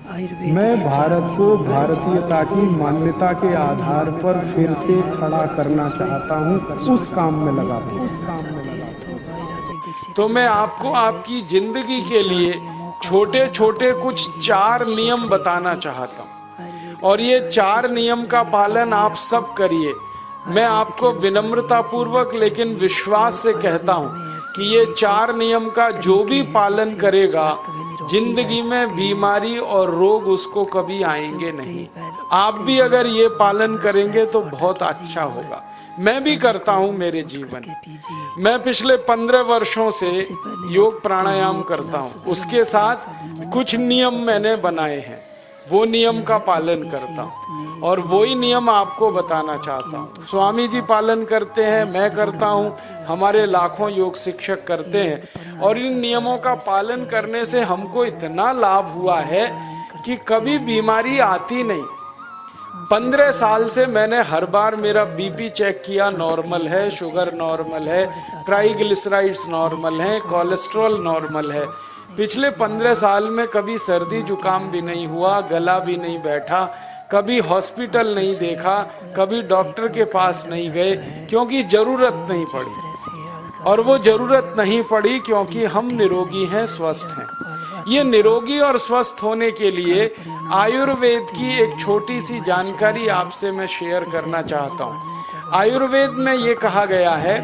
मैं भारत को भारतीयता की मान्यता के आधार पर फिर से खड़ा करना चाहता हूँ, उस काम में लगा हूँ। तो मैं आपको आपकी जिंदगी के लिए छोटे छोटे कुछ 4 नियम बताना चाहता हूँ, और ये 4 नियम का पालन आप सब करिए। मैं आपको विनम्रता पूर्वक लेकिन विश्वास से कहता हूँ कि ये 4 नियम का जो भी पालन करेगा, जिंदगी में बीमारी और रोग उसको कभी आएंगे नहीं। आप भी अगर ये पालन करेंगे तो बहुत अच्छा होगा। मैं भी करता हूँ मेरे जीवन। मैं पिछले 15 वर्षों से योग प्राणायाम करता हूँ, उसके साथ कुछ नियम मैंने बनाए हैं, वो नियम का पालन करता हूँ और वही नियम आपको बताना चाहता हूँ। स्वामी जी पालन करते हैं, मैं करता हूँ, हमारे लाखों योग शिक्षक करते हैं, और इन नियमों का पालन करने से हमको इतना लाभ हुआ है कि कभी बीमारी आती नहीं। 15 साल से मैंने हर बार मेरा बीपी चेक किया, नॉर्मल है, शुगर नॉर्मल है, ट्राइग्लिसराइड्स नॉर्मल है, कोलेस्ट्रॉल नॉर्मल है। पिछले 15 साल में कभी सर्दी जुकाम भी नहीं हुआ, गला भी नहीं बैठा, कभी हॉस्पिटल नहीं देखा, कभी डॉक्टर के पास नहीं गए, क्योंकि जरूरत नहीं पड़ी। और वो जरूरत नहीं पड़ी क्योंकि हम निरोगी हैं, स्वस्थ हैं। ये निरोगी और स्वस्थ होने के लिए आयुर्वेद की एक छोटी सी जानकारी आपसे मैं शेयर करना चाहता हूँ। आयुर्वेद में ये कहा गया है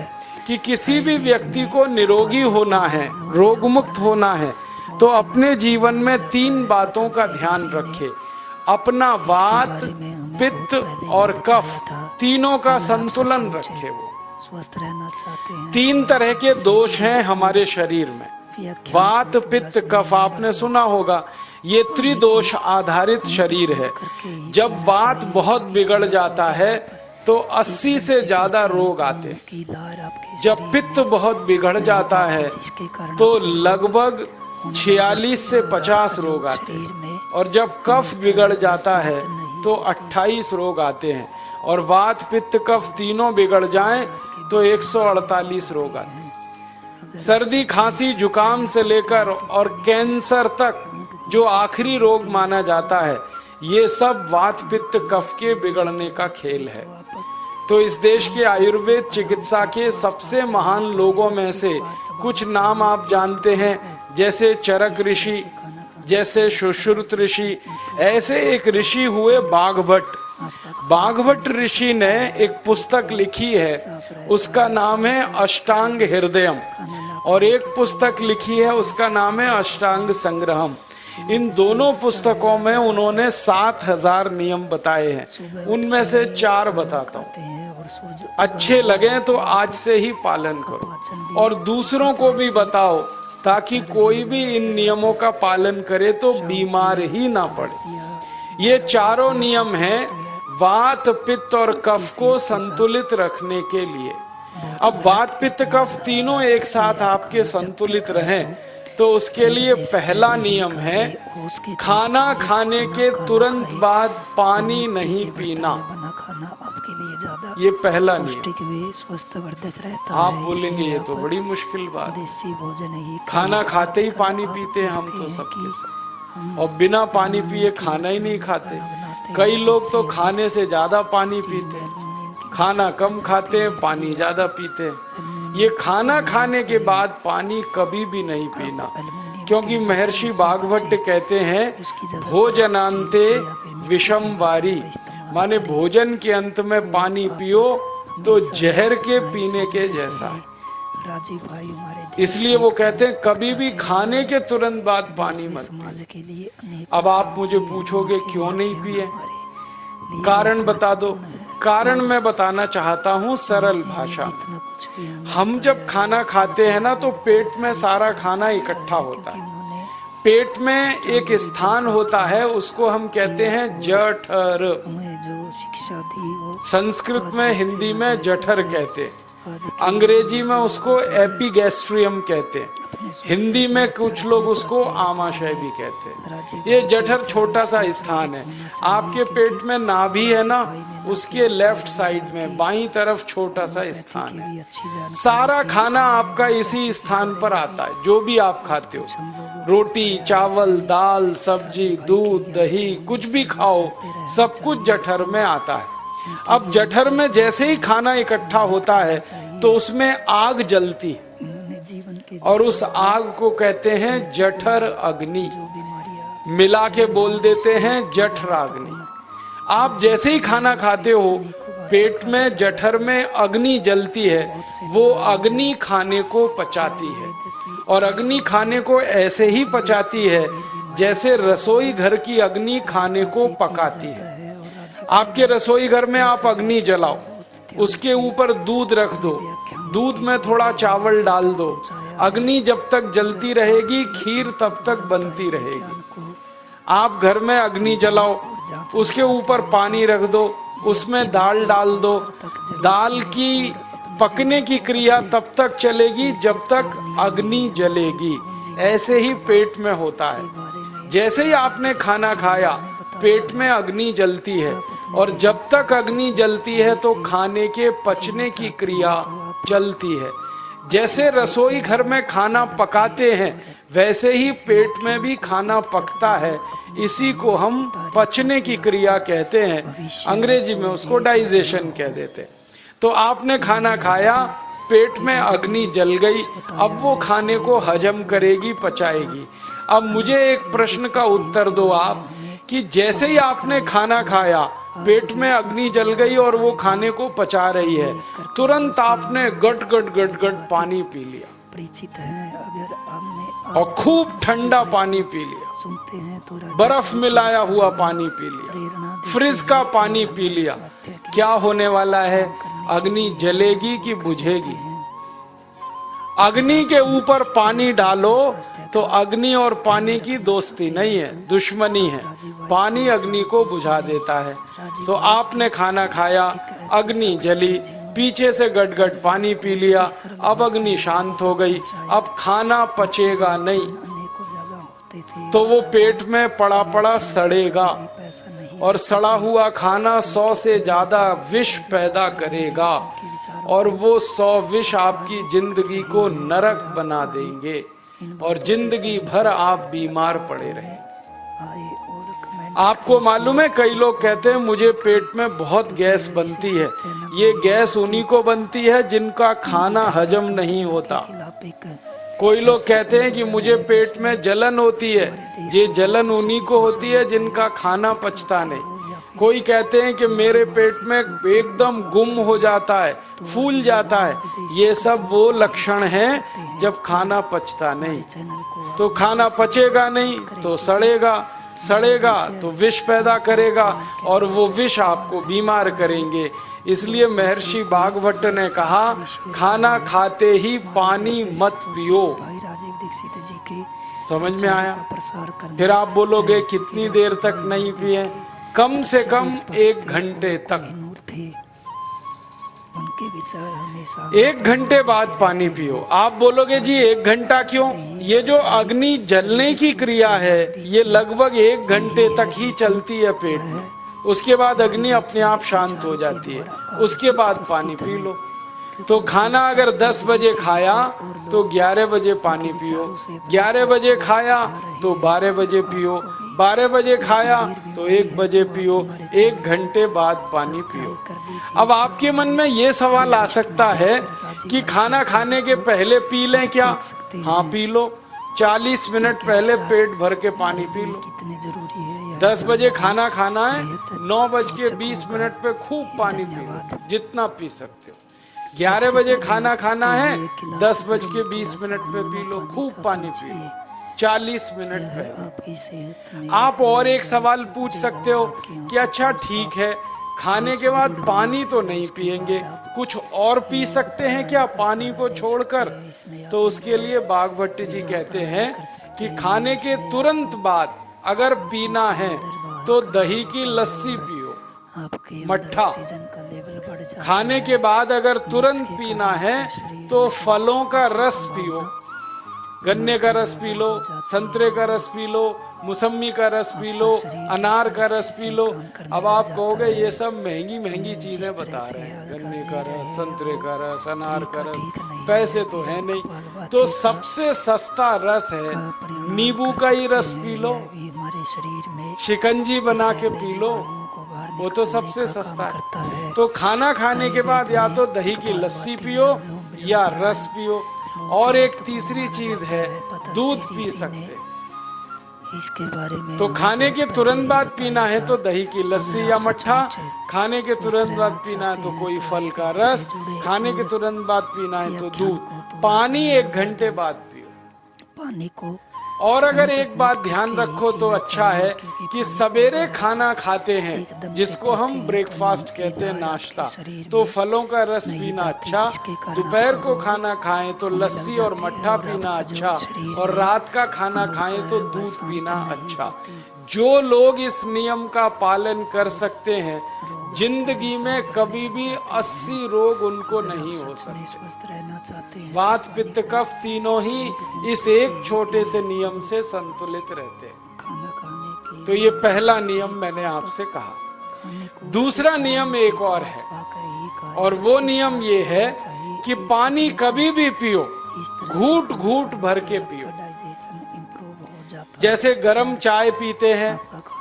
कि किसी भी व्यक्ति को निरोगी होना है, रोग मुक्त होना है, तो अपने जीवन में 3 बातों का ध्यान रखे। अपना वात, पित्त और कफ, तीनों का संतुलन रखे। वो स्वस्थ रहना चाहते हैं। 3 तरह के दोष हैं हमारे शरीर में, वात, पित्त, कफ। आपने सुना होगा, ये त्रिदोष आधारित शरीर है। जब वात बहुत बिगड़ जाता है तो 80 से ज्यादा रोग आते हैं। जब पित्त बहुत बिगड़ जाता है तो लगभग 46 से 50 रोग आते हैं, और जब कफ बिगड़ जाता है तो 28 रोग आते हैं, और वात, पित्त, कफ तीनों बिगड़ जाएं तो 148 रोग आते हैं। सर्दी, खांसी, जुकाम से लेकर और कैंसर तक जो आखिरी रोग माना जाता है, ये सब वात, पित्त, कफ के बिगड़ने का खेल है। तो इस देश के आयुर्वेद चिकित्सा के सबसे महान लोगों में से कुछ नाम आप जानते हैं, जैसे चरक ऋषि, जैसे सुश्रुत ऋषि। ऐसे एक ऋषि हुए बाघभट्ट। बाघभट्ट ऋषि ने एक पुस्तक लिखी है, उसका नाम है अष्टांग हृदयम, और एक पुस्तक लिखी है, उसका नाम है अष्टांग संग्रहम। इन दोनों पुस्तकों में उन्होंने 7000 नियम बताए हैं, उनमें से 4 बताता हूँ। अच्छे लगे तो आज से ही पालन करो और दूसरों को भी बताओ, ताकि कोई भी इन नियमों का पालन करे तो बीमार ही ना पड़े। ये चारों नियम हैं वात, पित्त और कफ को संतुलित रखने के लिए। अब वात, पित्त, कफ तीनों एक साथ आपके संतुलित रहें, तो उसके लिए पहला नियम है खाना खाने के तुरंत बाद पानी नहीं पीना। ये पहला नियम। स्वस्थवर्धक रहता आप है। बोलेंगे ये तो बड़ी मुश्किल बात, देसी भोजन ही खाना खाते ही पानी पीते हैं हम तो सबके सब, और बिना पानी पिए खाना ही नहीं खाते। कई लोग तो खाने से ज्यादा पानी पीते हैं, खाना कम खाते हैं, पानी ज्यादा पीते हैं। ये खाना खाने के बाद पानी कभी भी नहीं पीना, क्योंकि महर्षि बाघभट्ट कहते हैं भोजनांते विषम वारी, माने भोजन के अंत में पानी पियो तो जहर के पीने के जैसा है। इसलिए वो कहते हैं कभी भी खाने के तुरंत बाद पानी मत पिए। अब आप मुझे पूछोगे क्यों नहीं पिए, कारण बता दो। कारण मैं बताना चाहता हूँ सरल भाषा में। हम जब खाना खाते हैं ना, तो पेट में सारा खाना इकट्ठा होता है। पेट में एक स्थान होता है, उसको हम कहते हैं जठर। संस्कृत में, हिंदी में जठर कहते हैं। अंग्रेजी में उसको एपिगैस्ट्रियम कहते हैं, हिंदी में कुछ लोग उसको आमाशय भी कहते हैं। ये जठर छोटा सा स्थान है, आपके पेट में नाभि है ना, उसके लेफ्ट साइड में बाईं तरफ छोटा सा स्थान है। सारा खाना आपका इसी स्थान पर आता है, जो भी आप खाते हो, रोटी चावल दाल सब्जी दूध दही कुछ भी खाओ, सब कुछ जठर में आता है। अब जठर में जैसे ही खाना इकट्ठा होता है तो उसमें आग जलती है और उस आग को कहते हैं जठर अग्नि, मिला के बोल देते हैं जठराग्नि। आप जैसे ही खाना खाते हो पेट में जठर में अग्नि जलती है, वो अग्नि खाने को पचाती है और अग्नि खाने को ऐसे ही पचाती है जैसे रसोई घर की अग्नि खाने को पकाती है। आपके रसोई घर में आप अग्नि जलाओ, उसके ऊपर दूध रख दो, दूध में थोड़ा चावल डाल दो, अग्नि जब तक जलती रहेगी खीर तब तक बनती रहेगी। आप घर में अग्नि जलाओ, उसके ऊपर पानी रख दो, उसमें दाल डाल दो, दाल की पकने की क्रिया तब तक चलेगी जब तक अग्नि जलेगी। ऐसे ही पेट में होता है, जैसे ही आपने खाना खाया पेट में अग्नि जलती है और जब तक अग्नि जलती है तो खाने के पचने की क्रिया चलती है। जैसे रसोई घर में खाना पकाते हैं वैसे ही पेट में भी खाना पकता है, इसी को हम पचने की क्रिया कहते हैं, अंग्रेजी में उसको डाइजेशन कह देते हैं। तो आपने खाना खाया, पेट में अग्नि जल गई, अब वो खाने को हजम करेगी पचाएगी। अब मुझे एक प्रश्न का उत्तर दो आप कि जैसे ही आपने खाना खाया पेट में अग्नि जल गई और वो खाने को पचा रही है, तुरंत आपने गट गट गट गट पानी पी लिया, परिचित है अगर हमने और खूब ठंडा पानी पी लिया, सुनते हैं तो बर्फ मिलाया हुआ पानी पी लिया, फ्रिज का पानी पी लिया, क्या होने वाला है? अग्नि जलेगी कि बुझेगी? अग्नि के ऊपर पानी डालो तो अग्नि और पानी की दोस्ती नहीं है, दुश्मनी है। पानी अग्नि को बुझा देता है। तो आपने खाना खाया, अग्नि जली, पीछे से गट-गट पानी पी लिया, अब अग्नि शांत हो गई, अब खाना पचेगा नहीं, तो वो पेट में पड़ा पड़ा सड़ेगा और सड़ा हुआ खाना 100 से ज्यादा विष पैदा करेगा और वो 100 विष आपकी जिंदगी को नरक बना देंगे और जिंदगी भर आप बीमार पड़े रहेंगे। आपको मालूम है, कई लोग कहते हैं मुझे पेट में बहुत गैस बनती है। ये गैस उन्हीं को बनती है जिनका खाना हजम नहीं होता। कोई लोग कहते हैं कि मुझे पेट में जलन होती है, ये जलन उन्हीं को होती है जिनका खाना पचता नहीं। कोई कहते हैं कि मेरे पेट में एकदम गुम हो जाता है, फूल जाता है, ये सब वो लक्षण हैं जब खाना पचता नहीं। तो खाना पचेगा नहीं तो सड़ेगा, सड़ेगा तो विष पैदा करेगा और वो विष आपको बीमार करेंगे। इसलिए महर्षि भागवत ने कहा, खाना खाते ही पानी मत पियो। समझ में आया? फिर आप बोलोगे कितनी देर तक नहीं पिए? कम से कम 1 घंटे तक। 1 घंटे बाद पानी पियो। आप बोलोगे जी 1 घंटा क्यों? ये जो अग्नि जलने की क्रिया है ये लगभग 1 घंटे तक ही चलती है पेट में, उसके बाद अग्नि अपने आप शांत हो जाती है, उसके बाद पानी पी लो। तो खाना अगर 10 बजे खाया तो 11 बजे पानी पियो, 11 बजे खाया तो 12 बजे पियो, 12 बजे खाया तो 1 बजे पियो, 1 घंटे बाद पानी पियो। अब आपके मन में ये सवाल आ सकता है कि खाना खाने के पहले पी लें क्या? हाँ पी लो, 40 मिनट पहले पेट भर के पानी पी लो। 10 बजे खाना खाना है, 9:20 पे खूब पानी पी लो, जितना पी सकते हो। 11 बजे खाना खाना है, 10:20 पे पी लो, खूब पानी पी लो, 40 मिनट पहले। आप और एक सवाल पूछ सकते हो कि अच्छा ठीक है, खाने के बाद पानी तो नहीं पिएंगे, कुछ और पी सकते हैं क्या पानी को छोड़कर? तो उसके लिए भागवत जी कहते हैं कि खाने के तुरंत बाद अगर पीना है तो दही की लस्सी पियो, आपके अंदर मट्ठा। ऑक्सीजन का लेवल बढ़ जाता खाने है, के बाद अगर तुरंत जिसके पीना कारण है आपका शरीर तो में फलों का की रस संभावना पियो, गन्ने का रस पी लो, संतरे का रस पी लो, मौसमी का रस पी लो, अनार का रस पी लो। अब आप कहोगे ये सब महंगी महंगी चीजें बता रहे हैं, गन्ने का रस, संतरे का रस, अनार का रस, पैसे तो है नहीं। तो सबसे सस्ता रस है नींबू का ही रस पी लो, हमारे शरीर में शिकंजी बना के पी लो, वो तो सबसे सस्ता है। तो खाना खाने के बाद या तो दही की लस्सी पियो या रस पियो। और एक तीसरी चीज है, दूध पी सकते। इसके बारे में तो खाने के तुरंत बाद पीना है तो दही की लस्सी या मट्ठा, खाने के तुरंत बाद पीना है तो कोई फल का रस, खाने के तुरंत बाद पीना है तो दूध। पानी 1 घंटे बाद पियो। पानी को और अगर एक बात ध्यान रखो तो अच्छा है कि सवेरे खाना खाते हैं जिसको हम ब्रेकफास्ट कहते हैं, नाश्ता, तो फलों का रस पीना अच्छा। दोपहर को खाना खाएं तो लस्सी और मट्ठा पीना अच्छा, और रात का खाना खाएं तो दूध पीना अच्छा। जो लोग इस नियम का पालन कर सकते हैं जिंदगी में कभी भी 80 रोग उनको नहीं हो सकते। स्वस्थ रहना चाहते हैं, वात पित्त कफ तीनों ही इस एक छोटे से नियम से संतुलित रहते हैं। खाना खाने के तो ये पहला नियम मैंने आपसे कहा। खाने को दूसरा नियम एक और है, पाकर ही खाएं। और वो नियम ये है कि पानी कभी भी पियो, इस तरह घूट घूट भर के पियो। डाइजेशन इंप्रूव हो जाता है। जैसे गरम चाय पीते हैं,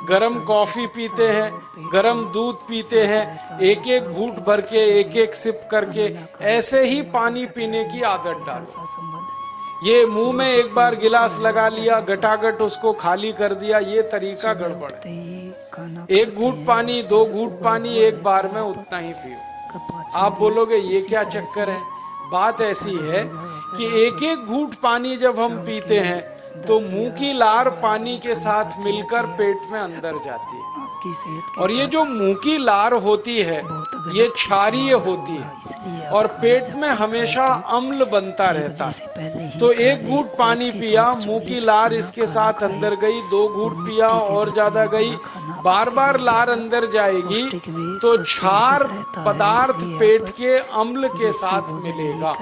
गरम कॉफी पीते हैं, गरम दूध पीते हैं, एक एक घूंट भर के, एक एक सिप करके, ऐसे ही पानी पीने की आदत डालो। ऐसा संबंध ये मुंह में एक बार गिलास लगा लिया, गटागट उसको खाली कर दिया, ये तरीका गड़बड़ है। ही खाना 1 घूंट पानी, 2 घूंट पानी एक बार में उतना ही पियो। का पाचन आप बोलोगे ये क्या चक्कर है? बात ऐसी है कि एक एक घूंट पानी जब हम पीते हैं तो मुंह की लार पानी के साथ मिलकर पेट में अंदर जाती है, आपकी सेहत और ये जो मुंह की लार होती है ये क्षारीय होती है, और पेट में हमेशा अम्ल बनता रहता है। तो 1 घूंट पानी पिया, मुंह की लार इसके साथ अंदर गई, 2 घूंट पिया और ज्यादा गई, बार बार लार अंदर जाएगी तो क्षार पदार्थ पेट के अम्ल के साथ मिलेगा।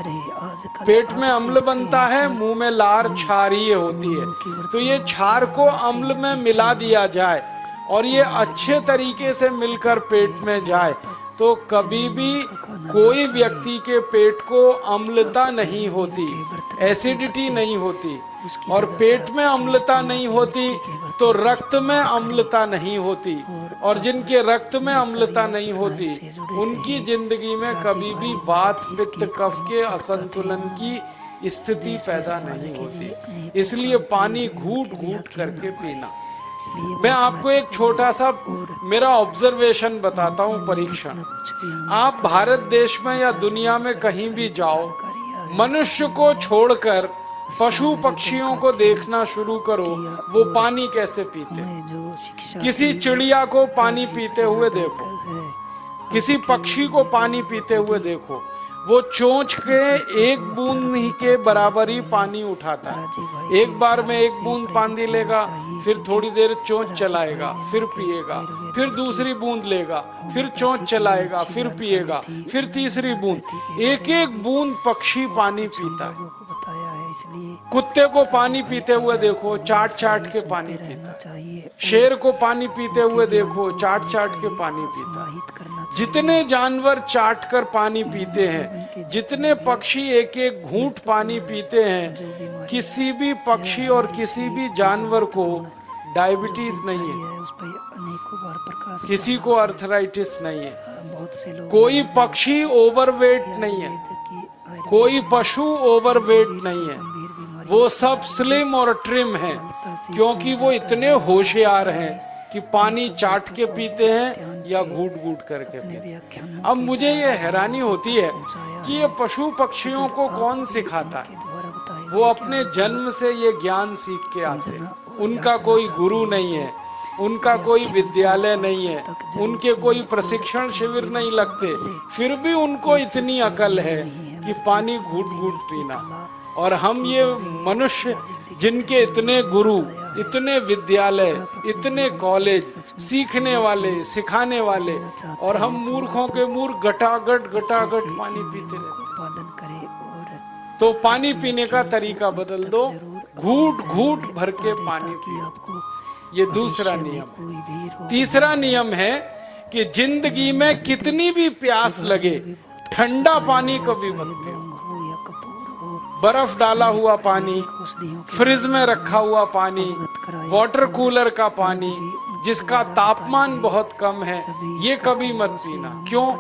पेट में अम्ल बनता है, मुंह में लार क्षारीय होती है। तो ये क्षार को अम्ल में मिला दिया जाए और ये अच्छे तरीके से मिलकर पेट में जाए तो कभी भी कोई व्यक्ति के पेट को अम्लता नहीं होती, एसिडिटी नहीं होती। और पेट में अम्लता नहीं होती तो रक्त में अम्लता नहीं होती, और जिनके रक्त में अम्लता नहीं होती उनकी जिंदगी में कभी भी वात पित्त कफ के असंतुलन की स्थिति पैदा नहीं होती। इसलिए पानी घूट घूट करके पीना। मैं आपको एक छोटा सा मेरा ऑब्जर्वेशन बताता हूँ, परीक्षण। आप भारत देश में या दुनिया में कहीं भी जाओ, मनुष्य को छोड़कर पशु पक्षियों को देखना शुरू करो, वो पानी कैसे पीते। किसी चिड़िया को पानी पीते हुए देखो, किसी पक्षी को पानी पीते हुए देखो, वो चोंच के 1 बूंद ही के बराबर ही पानी उठाता है। एक बार में 1 बूंद पानी लेगा, फिर थोड़ी देर चोंच चलाएगा, फिर पिएगा, फिर दूसरी बूंद लेगा, फिर चोंच चलाएगा, फिर पिएगा, फिर तीसरी बूंद। एक एक बूंद पक्षी पानी पीता है। कुत्ते को पानी पीते हुए देखो, चाट चाट के पानी पीता है। शेर को पानी पीते हुए देखो, चाट चाट के पानी पीता है। जितने जानवर चाट कर पानी पीते हैं, जितने पक्षी एक एक घूंट पानी पीते हैं, किसी भी पक्षी और किसी भी जानवर को डायबिटीज नहीं है, किसी को अर्थराइटिस नहीं है, कोई पक्षी ओवरवेट नहीं है, कोई पशु ओवरवेट नहीं है। वो सब स्लिम और ट्रिम हैं, क्योंकि वो इतने होशियार हैं कि पानी चाट के पीते हैं या घूट घूट करके पीते हैं। अब मुझे ये हैरानी होती है कि ये पशु पक्षियों को कौन सिखाता है? वो अपने जन्म से ये ज्ञान सीख के आते हैं। उनका कोई गुरु नहीं है, उनका कोई विद्यालय नहीं है, उनके कोई प्रशिक्षण शिविर नहीं लगते, फिर भी उनको इतनी अकल है कि पानी घूट घूट पीना। और हम ये मनुष्य जिनके इतने गुरु, इतने विद्यालय, इतने कॉलेज, सीखने वाले, सिखाने वाले, और हम मूर्खों के मूर्ख घटाघट पानी पीते रहते। पालन करें और तो पानी पीने का तरीका बदल दो, घूट घूट भर के पानी पियो। आपको ये दूसरा नियम है। कोई भी रोग तीसरा नियम है कि जिंदगी में कितनी भी प्यास लगे, ठंडा पानी कभी मत पियो। हो या कपूर हो, बर्फ डाला हुआ पानी, औषधियों के फ्रिज में रखा हुआ पानी, वाटर कूलर का पानी जिसका तापमान बहुत कम है, ये कभी मत पीना। क्यों?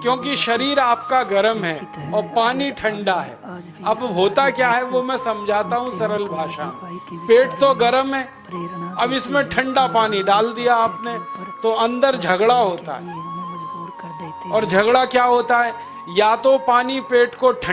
क्योंकि शरीर आपका गर्म है और पानी ठंडा है। अब होता क्या है वो मैं समझाता हूँ सरल भाषा में। पेट तो गर्म है, प्रेरणा अब इसमें ठंडा पानी डाल दिया आपने तो अंदर झगड़ा होता है। हमें मजबूर कर देते और झगड़ा क्या होता है? या तो पानी पेट को